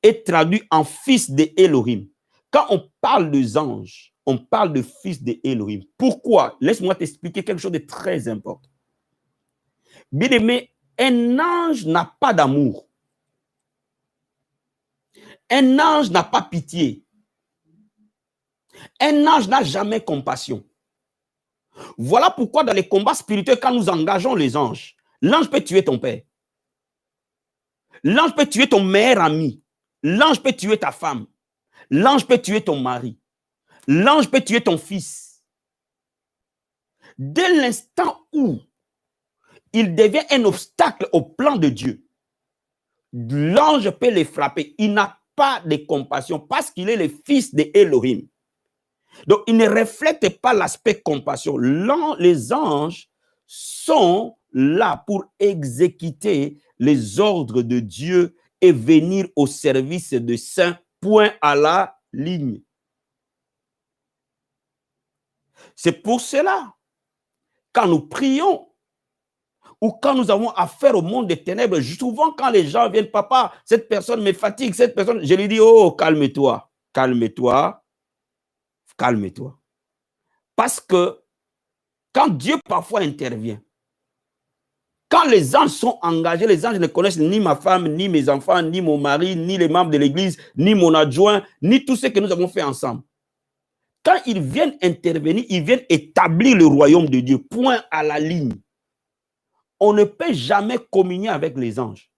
est traduit en fils de Elohim. Quand on parle des anges, on parle de fils de Elohim. Pourquoi? Laisse-moi t'expliquer quelque chose de très important. Bien aimé, un ange n'a pas d'amour. Un ange n'a pas pitié. Un ange n'a jamais compassion. Voilà pourquoi dans les combats spirituels, quand nous engageons les anges, l'ange peut tuer ton père. L'ange peut tuer ton meilleur ami. L'ange peut tuer ta femme. L'ange peut tuer ton mari. L'ange peut tuer ton fils. Dès l'instant où il devient un obstacle au plan de Dieu, l'ange peut les frapper. Il n'a pas de compassion parce qu'il est le fils de Elohim. Donc, il ne reflète pas l'aspect compassion. Les anges sont là pour exécuter les ordres de Dieu et venir au service de saints, point à la ligne. C'est pour cela, quand nous prions, ou quand nous avons affaire au monde des ténèbres, souvent quand les gens viennent, papa, cette personne me fatigue, cette personne, je lui dis, oh, calme-toi, calme-toi, calme-toi. Parce que quand Dieu parfois intervient, quand les anges sont engagés, les anges ne connaissent ni ma femme, ni mes enfants, ni mon mari, ni les membres de l'église, ni mon adjoint, ni tout ce que nous avons fait ensemble. Quand ils viennent intervenir, ils viennent établir le royaume de Dieu, point à la ligne. On ne peut jamais communier avec les anges.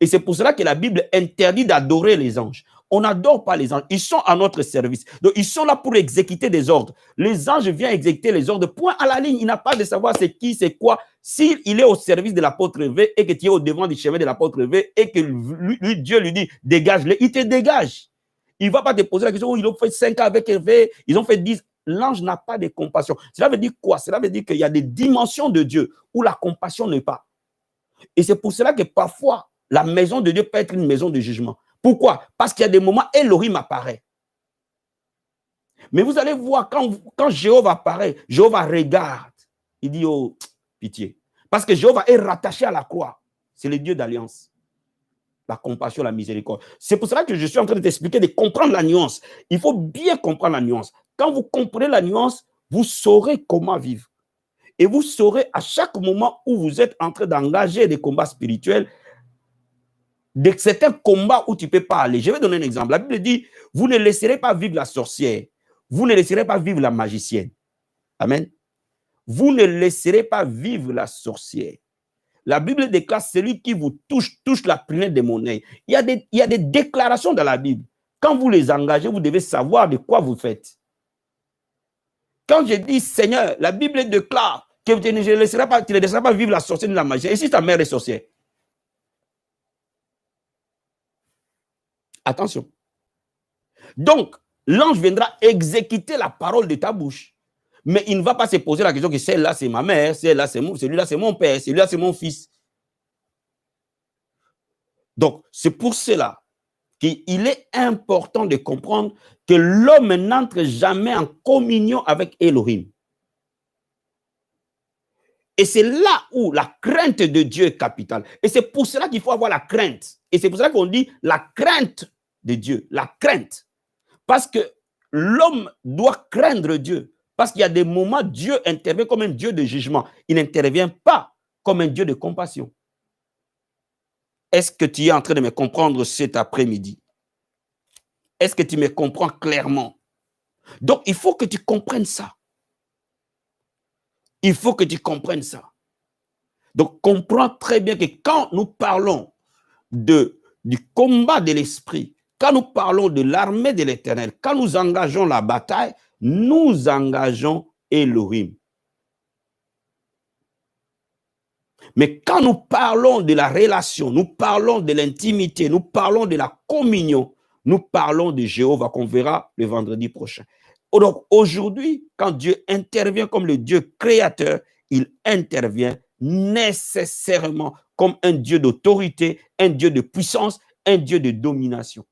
Et c'est pour cela que la Bible interdit d'adorer les anges. On n'adore pas les anges. Ils sont à notre service. Donc, ils sont là pour exécuter des ordres. Les anges viennent exécuter les ordres. Point à la ligne. Il n'a pas de savoir c'est qui, c'est quoi. S'il est au service de l'apôtre V et que tu es au devant du chemin de l'apôtre V et que lui, Dieu lui dit dégage-le, il te dégage. Il ne va pas te poser la question, oh, ils ont fait 5 ans avec Hervé, ils ont fait 10. L'ange n'a pas de compassion. Cela veut dire quoi? Cela veut dire qu'il y a des dimensions de Dieu où la compassion n'est pas. Et c'est pour cela que parfois, la maison de Dieu peut être une maison de jugement. Pourquoi? Parce qu'il y a des moments, Elohim apparaît. Mais vous allez voir, quand Jéhovah apparaît, Jéhovah regarde. Il dit, oh, pitié. Parce que Jéhovah est rattaché à la croix. C'est le Dieu d'alliance. La compassion, la miséricorde. C'est pour cela que je suis en train de t'expliquer, de comprendre la nuance. Il faut bien comprendre la nuance. Quand vous comprenez la nuance, vous saurez comment vivre. Et vous saurez à chaque moment où vous êtes en train d'engager des combats spirituels, de certains combats où tu ne peux pas aller. Je vais donner un exemple. La Bible dit, vous ne laisserez pas vivre la sorcière. Vous ne laisserez pas vivre la magicienne. Amen. Vous ne laisserez pas vivre la sorcière. La Bible déclare, celui qui vous touche la prunelle de mon œil. Il y a des déclarations dans la Bible. Quand vous les engagez, vous devez savoir de quoi vous faites. Quand je dis Seigneur, la Bible déclare que tu ne laisseras pas vivre la sorcière ni la magie. Et si ta mère est sorcière? Attention. Donc, l'ange viendra exécuter la parole de ta bouche. Mais il ne va pas se poser la question que celle-là, c'est ma mère, celle-là, celui-là, c'est mon père, celui-là, c'est mon fils. Donc, c'est pour cela qu'il est important de comprendre que l'homme n'entre jamais en communion avec Elohim. Et c'est là où la crainte de Dieu est capitale. Et c'est pour cela qu'il faut avoir la crainte. Et c'est pour cela qu'on dit la crainte de Dieu. La crainte. Parce que l'homme doit craindre Dieu. Parce qu'il y a des moments, Dieu intervient comme un Dieu de jugement. Il n'intervient pas comme un Dieu de compassion. Est-ce que tu es en train de me comprendre cet après-midi? Est-ce que tu me comprends clairement? Donc, il faut que tu comprennes ça. Il faut que tu comprennes ça. Donc, comprends très bien que quand nous parlons du combat de l'esprit, quand nous parlons de l'armée de l'Éternel, quand nous engageons la bataille, nous engageons Elohim. Mais quand nous parlons de la relation, nous parlons de l'intimité, nous parlons de la communion, nous parlons de Jéhovah qu'on verra le vendredi prochain. Donc aujourd'hui, quand Dieu intervient comme le Dieu créateur, il intervient nécessairement comme un Dieu d'autorité, un Dieu de puissance, un Dieu de domination.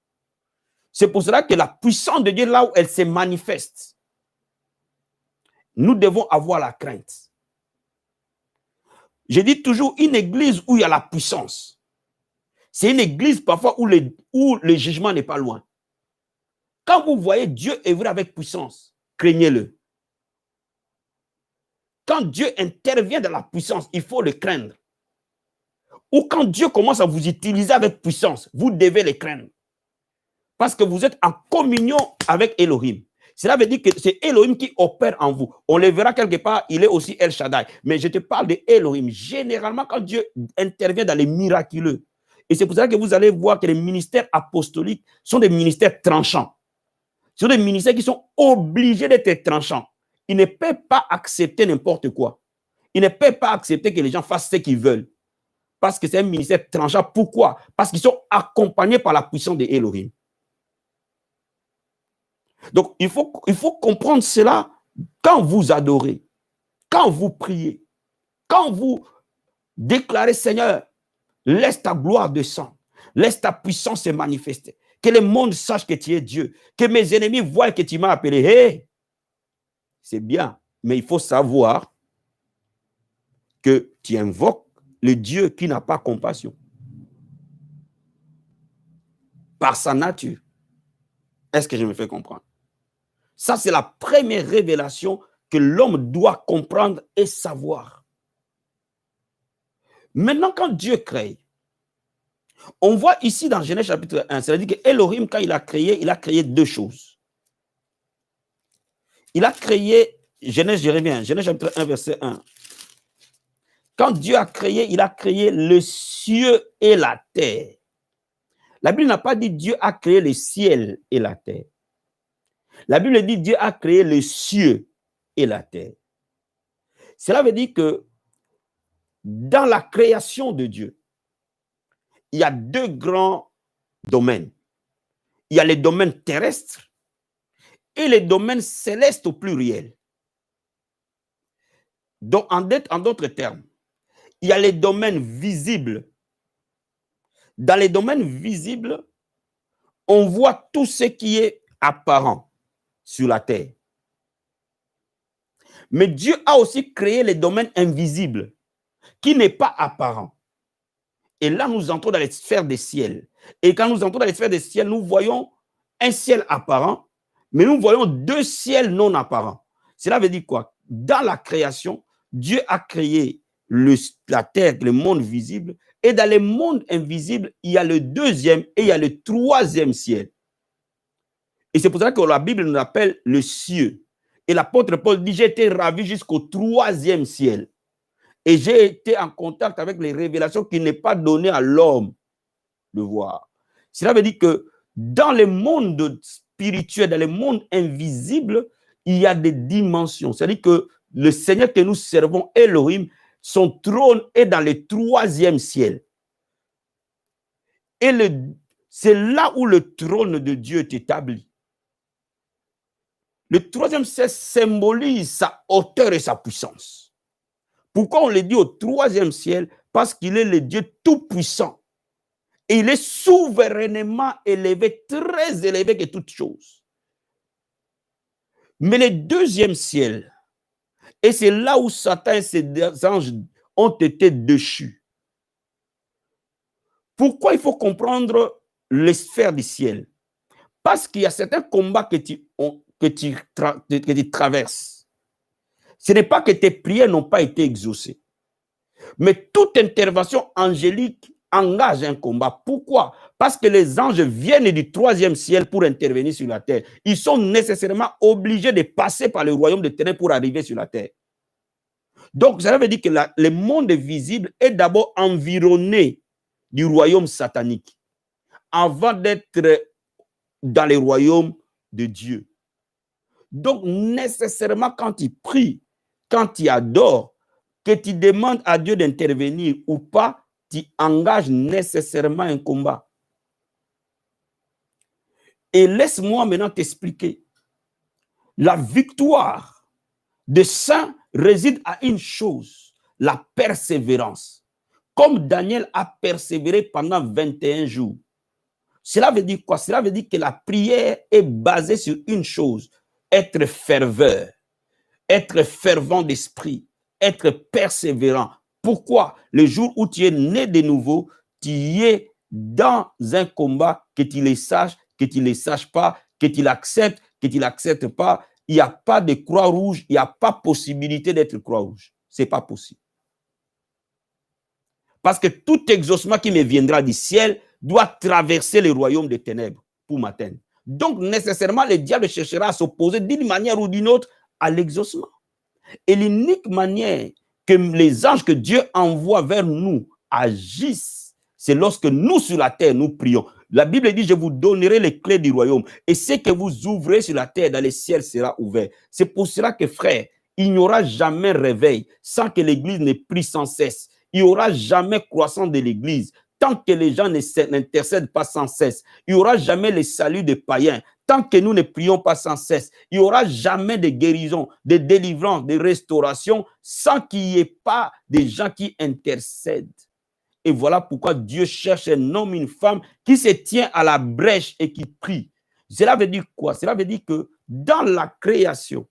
C'est pour cela que la puissance de Dieu, là où elle se manifeste, nous devons avoir la crainte. Je dis toujours, une église où il y a la puissance, c'est une église parfois où le jugement n'est pas loin. Quand vous voyez Dieu œuvrer avec puissance, craignez-le. Quand Dieu intervient dans la puissance, il faut le craindre. Ou quand Dieu commence à vous utiliser avec puissance, vous devez le craindre. Parce que vous êtes en communion avec Elohim. Cela veut dire que c'est Elohim qui opère en vous. On le verra quelque part, il est aussi El Shaddai. Mais je te parle de Elohim. Généralement, quand Dieu intervient dans les miraculeux, et c'est pour ça que vous allez voir que les ministères apostoliques sont des ministères tranchants. Ce sont des ministères qui sont obligés d'être tranchants. Ils ne peuvent pas accepter n'importe quoi. Ils ne peuvent pas accepter que les gens fassent ce qu'ils veulent. Parce que c'est un ministère tranchant. Pourquoi? Parce qu'ils sont accompagnés par la puissance de Elohim. Donc, il faut comprendre cela quand vous adorez, quand vous priez, quand vous déclarez, Seigneur, laisse ta gloire descendre, laisse ta puissance se manifester, que le monde sache que tu es Dieu, que mes ennemis voient que tu m'as appelé. Hey, c'est bien, mais il faut savoir que tu invoques le Dieu qui n'a pas compassion. Par sa nature. Est-ce que je me fais comprendre? Ça, c'est la première révélation que l'homme doit comprendre et savoir. Maintenant, quand Dieu crée, on voit ici dans Genèse chapitre 1, c'est-à-dire que Elohim, quand il a créé deux choses. Il a créé, Genèse, je reviens, Genèse chapitre 1, verset 1. Quand Dieu a créé, il a créé le ciel et la terre. La Bible n'a pas dit Dieu a créé le ciel et la terre. La Bible dit Dieu a créé le ciel et la terre. Cela veut dire que dans la création de Dieu, il y a deux grands domaines. Il y a les domaines terrestres et les domaines célestes au pluriel. Donc, en d'autres termes, il y a les domaines visibles. Dans les domaines visibles, on voit tout ce qui est apparent sur la terre. Mais Dieu a aussi créé les domaines invisibles, qui n'est pas apparent. Et là, nous entrons dans les sphères des ciels. Et quand nous entrons dans les sphères des ciels, nous voyons un ciel apparent, mais nous voyons deux ciels non apparents. Cela veut dire quoi? Dans la création, Dieu a créé la terre, le monde visible, et dans le monde invisible, il y a le deuxième et il y a le troisième ciel. Et c'est pour ça que la Bible nous appelle le ciel. Et l'apôtre Paul dit, j'ai été ravi jusqu'au troisième ciel. Et j'ai été en contact avec les révélations qu'il n'est pas donné à l'homme de voir. Cela veut dire que dans le monde spirituel, dans le monde invisible, il y a des dimensions. C'est-à-dire que le Seigneur que nous servons, Elohim, son trône est dans le troisième ciel. Et c'est là où le trône de Dieu est établi. Le troisième ciel symbolise sa hauteur et sa puissance. Pourquoi on le dit au troisième ciel? Parce qu'il est le Dieu tout-puissant. Et il est souverainement élevé, très élevé que toute chose. Mais le deuxième ciel, et c'est là où Satan et ses anges ont été déchus. Pourquoi il faut comprendre les sphères du ciel? Parce qu'il y a certains combats que tu traverses. Ce n'est pas que tes prières n'ont pas été exaucées. Mais toute intervention angélique engage un combat. Pourquoi? Parce que les anges viennent du troisième ciel pour intervenir sur la terre. Ils sont nécessairement obligés de passer par le royaume des ténèbres pour arriver sur la terre. Donc, ça veut dire que le monde visible est d'abord environné du royaume satanique avant d'être dans le royaume de Dieu. Donc, nécessairement, quand il prie, quand tu adores, que tu demandes à Dieu d'intervenir ou pas, tu engages nécessairement un combat. Et laisse-moi maintenant t'expliquer. La victoire des saints réside à une chose, la persévérance. Comme Daniel a persévéré pendant 21 jours. Cela veut dire quoi? Cela veut dire que la prière est basée sur une chose, être ferveur. Être fervent d'esprit, être persévérant. Pourquoi? Le jour où tu es né de nouveau, tu es dans un combat, que tu le saches, que tu ne le saches pas, que tu l'acceptes, que tu ne l'acceptes pas. Il n'y a pas de croix rouge, il n'y a pas possibilité d'être croix rouge. Ce n'est pas possible. Parce que tout exaucement qui me viendra du ciel doit traverser le royaume des ténèbres pour m'atteindre. Donc, nécessairement, le diable cherchera à s'opposer d'une manière ou d'une autre à l'exaucement. Et l'unique manière que les anges que Dieu envoie vers nous agissent, c'est lorsque nous sur la terre, nous prions. La Bible dit, je vous donnerai les clés du royaume. Et ce que vous ouvrez sur la terre, dans les ciels sera ouvert. C'est pour cela que, frère, il n'y aura jamais réveil sans que l'église ne prie sans cesse. Il n'y aura jamais croissance de l'église tant que les gens n'intercèdent pas sans cesse. Il n'y aura jamais le salut des païens tant que nous ne prions pas sans cesse. Il n'y aura jamais de guérison, de délivrance, de restauration sans qu'il n'y ait pas des gens qui intercèdent. Et voilà pourquoi Dieu cherche un homme, une femme qui se tient à la brèche et qui prie. Cela veut dire quoi? Cela veut dire que dans la création,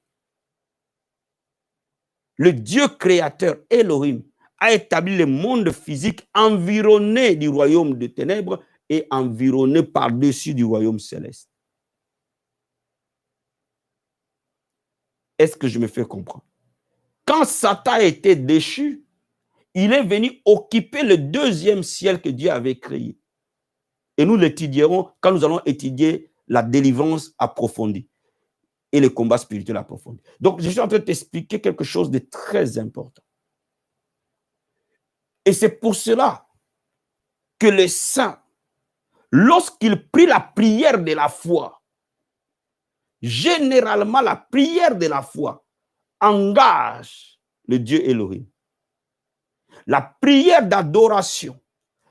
le Dieu créateur, Elohim, a établi le monde physique environné du royaume des ténèbres et environné par-dessus du royaume céleste. Est-ce que je me fais comprendre? Quand Satan a été déchu, il est venu occuper le deuxième ciel que Dieu avait créé. Et nous l'étudierons quand nous allons étudier la délivrance approfondie et le combat spirituel approfondi. Donc, je suis en train de t'expliquer quelque chose de très important. Et c'est pour cela que les saints, lorsqu'ils prient la prière de la foi, généralement la prière de la foi engage le Dieu Elohim. La prière d'adoration,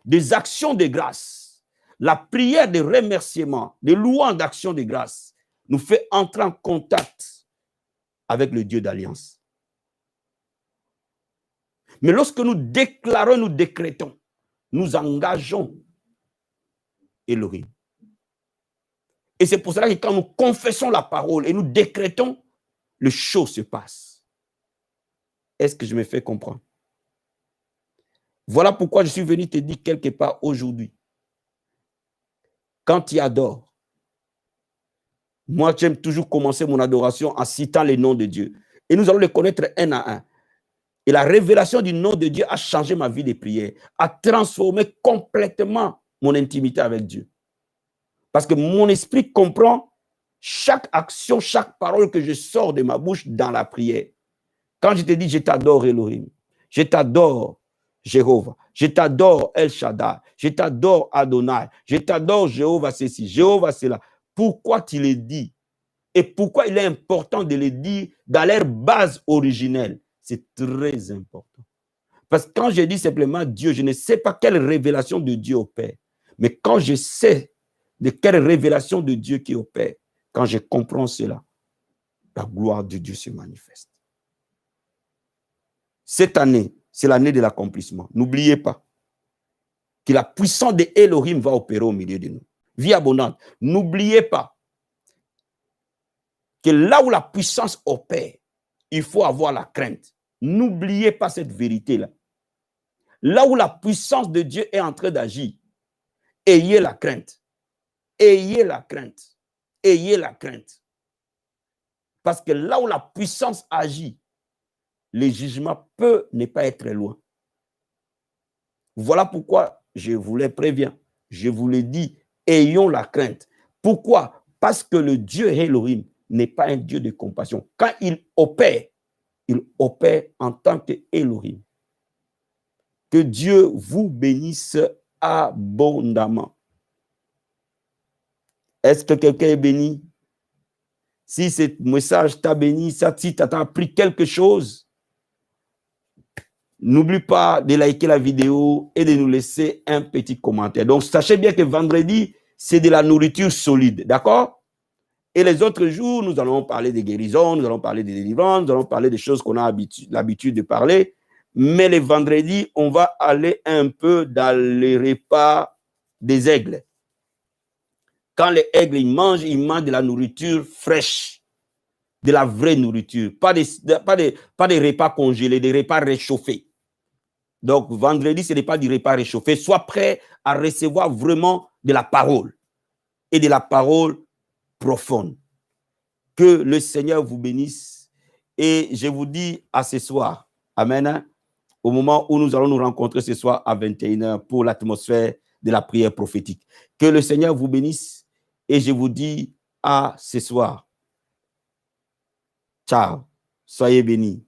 des actions de grâce, la prière de remerciement, de louange d'action de grâce, nous fait entrer en contact avec le Dieu d'alliance. Mais lorsque nous déclarons, nous décrétons, nous engageons Elohim. Et c'est pour cela que quand nous confessons la parole et nous décrétons, les choses se passent. Est-ce que je me fais comprendre? Voilà pourquoi je suis venu te dire quelque part aujourd'hui. Quand tu adores, moi j'aime toujours commencer mon adoration en citant les noms de Dieu. Et nous allons les connaître un à un. Et la révélation du nom de Dieu a changé ma vie de prière, a transformé complètement mon intimité avec Dieu. Parce que mon esprit comprend chaque action, chaque parole que je sors de ma bouche dans la prière. Quand je te dis, je t'adore Elohim, je t'adore Jéhovah, je t'adore El Shaddai, je t'adore Adonai, je t'adore Jéhovah ceci, Jéhovah cela. Pourquoi tu le dis? Et pourquoi il est important de le dire dans leur base originelle? C'est très important. Parce que quand je dis simplement Dieu, je ne sais pas quelle révélation de Dieu opère. Mais quand je sais de quelle révélation de Dieu qui opère, quand je comprends cela, la gloire de Dieu se manifeste. Cette année, c'est l'année de l'accomplissement. N'oubliez pas que la puissance de Elohim va opérer au milieu de nous. Vie abondante. N'oubliez pas que là où la puissance opère, il faut avoir la crainte. N'oubliez pas cette vérité-là. Là où la puissance de Dieu est en train d'agir, ayez la crainte. Ayez la crainte. Ayez la crainte. Parce que là où la puissance agit, le jugement peut ne pas être loin. Voilà pourquoi je vous le préviens. Je vous le dis, ayons la crainte. Pourquoi? Parce que le Dieu Elohim n'est pas un Dieu de compassion. Quand il opère en tant qu'Elohim. Que Dieu vous bénisse abondamment. Est-ce que quelqu'un est béni? Si ce message t'a béni, si tu as appris quelque chose, n'oublie pas de liker la vidéo et de nous laisser un petit commentaire. Donc, sachez bien que vendredi, c'est de la nourriture solide, d'accord? Et les autres jours, nous allons parler de guérison, nous allons parler de délivrance, nous allons parler des choses qu'on a l'habitude de parler. Mais les vendredis, on va aller un peu dans les repas des aigles. Quand les aigles ils mangent de la nourriture fraîche, de la vraie nourriture, pas des repas congelés, des repas réchauffés. Donc, vendredi, ce n'est pas du repas réchauffé. Sois prêt à recevoir vraiment de la parole et de la parole profonde. Que le Seigneur vous bénisse. Et je vous dis à ce soir, amen, au moment où nous allons nous rencontrer ce soir à 21h pour l'atmosphère de la prière prophétique. Que le Seigneur vous bénisse et je vous dis à ce soir. Ciao, soyez bénis.